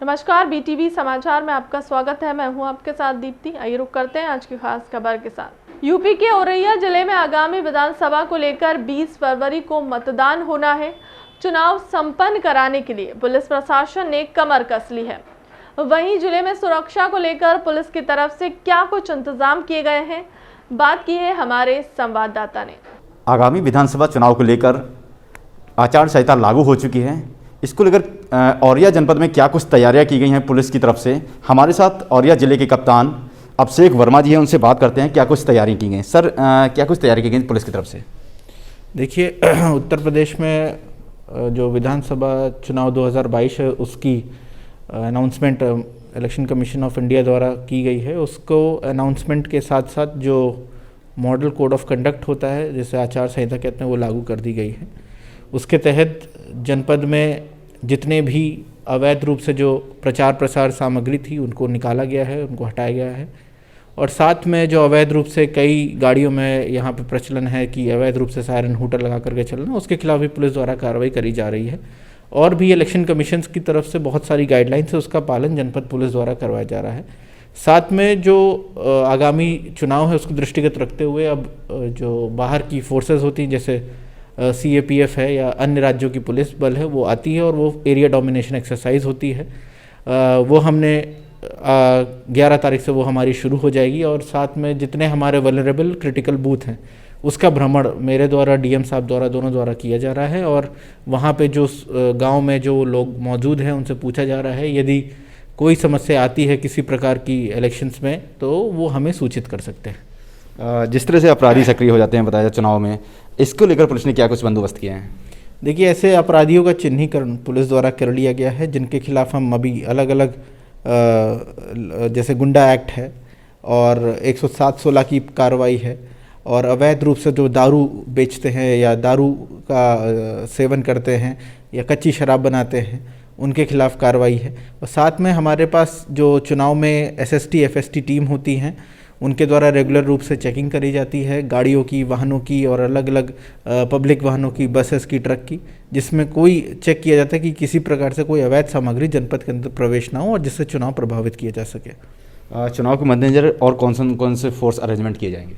नमस्कार, बीटीवी समाचार में आपका स्वागत है। मैं हूं आपके साथ दीप्ति। आइए रुक करते हैं आज की खास खबर के साथ। यूपी के औरैया जिले में आगामी विधानसभा को लेकर 20 फरवरी को मतदान होना है। चुनाव संपन्न कराने के लिए पुलिस प्रशासन ने कमर कस ली है। वहीं जिले में सुरक्षा को लेकर पुलिस की तरफ से क्या कुछ इंतजाम किए गए हैं, बात की है हमारे संवाददाता ने। आगामी विधानसभा चुनाव को लेकर आचार संहिता लागू हो चुकी है। इसको लेकर औरैया जनपद में क्या कुछ तैयारियां की गई हैं पुलिस की तरफ से, हमारे साथ औरैया जिले के कप्तान अभिषेक वर्मा जी हैं, उनसे बात करते हैं क्या कुछ तैयारी की गई। सर, क्या कुछ तैयारी की गई पुलिस की तरफ से? देखिए, उत्तर प्रदेश में जो विधानसभा चुनाव 2022 है उसकी announcement election commission of India द्वारा की गई है। उसको अनाउंसमेंट के साथ साथ जो मॉडल कोड ऑफ कंडक्ट होता है, जिसे आचार संहिता कहते हैं, वो लागू कर दी गई है। उसके तहत जनपद में जितने भी अवैध रूप से जो प्रचार प्रसार सामग्री थी उनको निकाला गया है, उनको हटाया गया है। और साथ में जो अवैध रूप से कई गाड़ियों में यहाँ पे प्रचलन है कि अवैध रूप से सायरन हूटर लगा करके चलना, उसके खिलाफ भी पुलिस द्वारा कार्रवाई करी जा रही है। और भी इलेक्शन कमीशन की तरफ से बहुत सारी गाइडलाइंस है, उसका पालन जनपद पुलिस द्वारा करवाया जा रहा है। साथ में जो आगामी चुनाव है उसको दृष्टिगत रखते हुए अब जो बाहर की फोर्सेज होती हैं, जैसे CAPF है या अन्य राज्यों की पुलिस बल है, वो आती है और वो एरिया डोमिनेशन एक्सरसाइज होती है। वो हमने 11 तारीख से वो हमारी शुरू हो जाएगी। और साथ में जितने हमारे वल्नरेबल क्रिटिकल बूथ हैं उसका भ्रमण मेरे द्वारा, DM साहब द्वारा, दोनों द्वारा किया जा रहा है। और वहाँ पे जो गांव में जो लोग मौजूद हैं उनसे पूछा जा रहा है, यदि कोई समस्या आती है किसी प्रकार की इलेक्शंस में तो वो हमें सूचित कर सकते हैं। जिस तरह से अपराधी सक्रिय हो जाते हैं बताया चुनाव में, इसको लेकर पुलिस ने क्या कुछ बंदोबस्त किए हैं? देखिए, ऐसे अपराधियों का चिन्हीकरण पुलिस द्वारा कर लिया गया है, जिनके खिलाफ हम अभी अलग अलग जैसे गुंडा एक्ट है और 107-16 की कार्रवाई है। और अवैध रूप से जो दारू बेचते हैं या दारू का सेवन करते हैं या कच्ची शराब बनाते हैं, उनके खिलाफ कार्रवाई है। और साथ में हमारे पास जो चुनाव में SST FST टीम होती हैं, उनके द्वारा रेगुलर रूप से चेकिंग करी जाती है गाड़ियों की, वाहनों की और अलग अलग पब्लिक वाहनों की, बसेस की, ट्रक की, जिसमें कोई चेक किया जाता है कि किसी प्रकार से कोई अवैध सामग्री जनपद के अंदर प्रवेश ना हो और जिससे चुनाव प्रभावित किया जा सके। चुनाव के मद्देनजर और कौन से फोर्स अरेंजमेंट किए जाएंगे?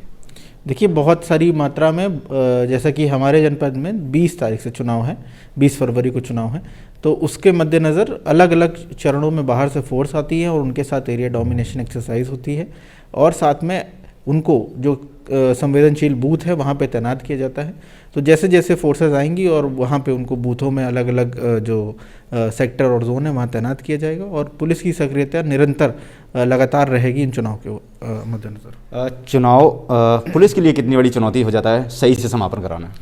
देखिए, बहुत सारी मात्रा में, जैसा कि हमारे जनपद में 20 तारीख से चुनाव है, 20 फरवरी को चुनाव है, तो उसके मद्देनज़र अलग अलग चरणों में बाहर से फोर्स आती है और उनके साथ एरिया डोमिनेशन एक्सरसाइज होती है। और साथ में उनको जो संवेदनशील बूथ है वहाँ पे तैनात किया जाता है। तो जैसे जैसे फोर्सेस आएंगी और वहाँ पे उनको बूथों में अलग अलग जो सेक्टर और जोन है वहाँ तैनात किया जाएगा। और पुलिस की सक्रियता निरंतर लगातार रहेगी इन चुनाव के मद्देनज़र। चुनाव पुलिस के लिए कितनी बड़ी चुनौती हो जाता है सही से समापन कराना?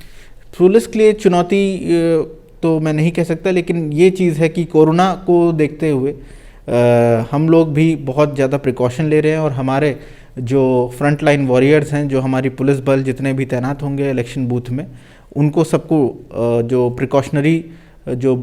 पुलिस के लिए चुनौती तो मैं नहीं कह सकता, लेकिन ये चीज़ है कि कोरोना को देखते हुए हम लोग भी बहुत ज़्यादा प्रिकॉशन ले रहे हैं। और हमारे जो फ्रंट लाइन वॉरियर्स हैं, जो हमारी पुलिस बल जितने भी तैनात होंगे इलेक्शन बूथ में, उनको सबको जो प्रिकॉशनरी जो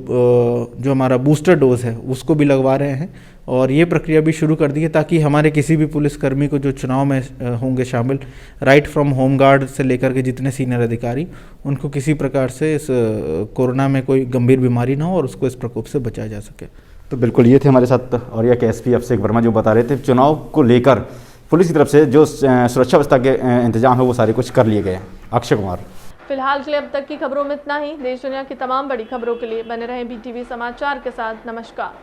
हमारा बूस्टर डोज है उसको भी लगवा रहे हैं। और ये प्रक्रिया भी शुरू कर दी है ताकि हमारे किसी भी पुलिसकर्मी को जो चुनाव में होंगे शामिल, राइट फ्रॉम होम गार्ड से लेकर के जितने सीनियर अधिकारी, उनको किसी प्रकार से इस कोरोना में कोई गंभीर बीमारी ना हो और उसको इस प्रकोप से बचाया जा सके। तो बिल्कुल, ये थे हमारे साथ औरैया के SP अभिषेक वर्मा जो बता रहे थे चुनाव को लेकर पुलिस की तरफ से जो सुरक्षा व्यवस्था के इंतजाम है वो सारे कुछ कर लिए गए हैं। अक्षय कुमार। फिलहाल के लिए अब तक की खबरों में इतना ही। देश दुनिया की तमाम बड़ी खबरों के लिए बने रहें BTV समाचार के साथ। नमस्कार।